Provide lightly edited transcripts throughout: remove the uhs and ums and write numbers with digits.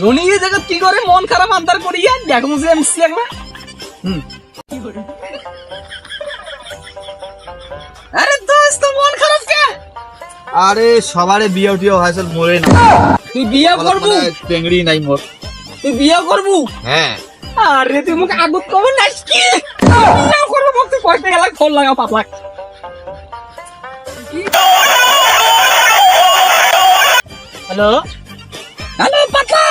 রনি এই জায়গা কি করে মন খারাপ আন্দার করিয়া দেখো মুঝে এমসি একবার। আরে দোস্ত মন খারাপ কে? আরে সবারে বিয়ে টিয়ে হয়েছে মরে না। তুই বিয়ে করবু? টেংড়ি নাই মোর। তুই বিয়ে করবু? হ্যাঁ। আরে তুই মুখ আগুত কবে নাস কি? বিয়ে করবো বলতে কয়টা গেলা ফোন লাগা 5 লাখ। হ্যালো হ্যালো পাতলা,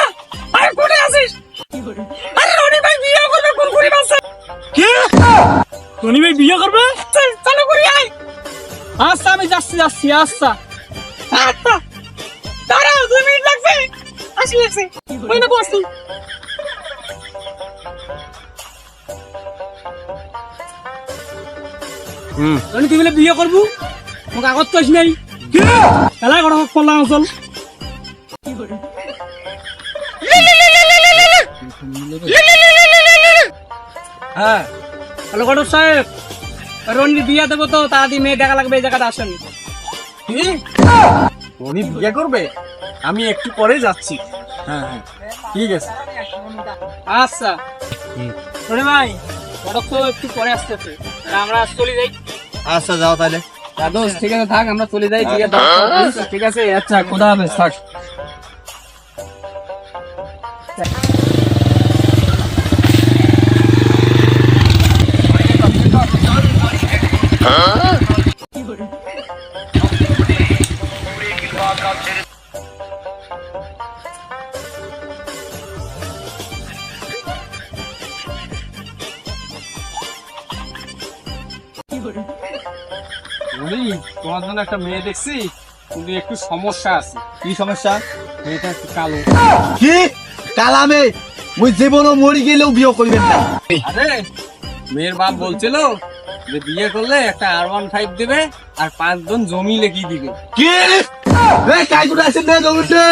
আরে কোনে আছিস? আরে রনি ভাই বিয়ে করবে কোন গরিব আছে? কি? রনি ভাই বিয়ে করবে? চলো করি আয়। আচ্ছা আমি যাচ্ছি আচ্ছা আচ্ছা দাঁড়াও 2 মিনিট লাগবে। আসি ওই না বসছি। রনি তুই বলে বিয়ে করবো মোক আগত কইস নাই কি? খেলা করা হোক করলাম চল। হ্যাঁ হ্যালো গডর সাহেব, রনির বিয়ে দেবো তো তাড়াতাড়ি মেয়ে দেখা লাগবে, এই জায়গাটা আসেন। কি রনি বিয়ে করবে? আমি একটু পরে যাচ্ছি। হ্যাঁ হ্যাঁ ঠিক আছে। আচ্ছা রনি ভাই গডর তো একটু পরে আসতেছে, আমরা চলে যাই। আচ্ছা যাও তাহলে। দোস্ত ঠিক আছে থাক, আমরা চলে যাই। ঠিক আছে ঠিক আছে, আচ্ছা খোদা হাফেজ থাক। রনি তোমার জন্য একটা মেয়ে দেখছি, কিন্তু একটু সমস্যা আছে। কি সমস্যা? মেয়েটা একটু কালো। কি কালামে? মুই জীবনও মরি গেলেও বিয়ে করিবেন না। আরে মেয়ের বাপ বলছিল যে বিয়ে করলে একটা R15 দেবে আর 5 জন জমি লিখিয়ে দিবে। কি এই কাইগুড়া আছে না জমিতে?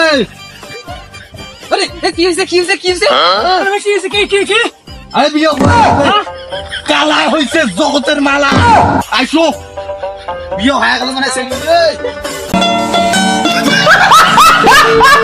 আরে কি হইছে আরে কি হইছে কি? আরে বিয়ে কালা হইছে জগতের মালা। আইসো বিয়ে হয়ে গেল মানে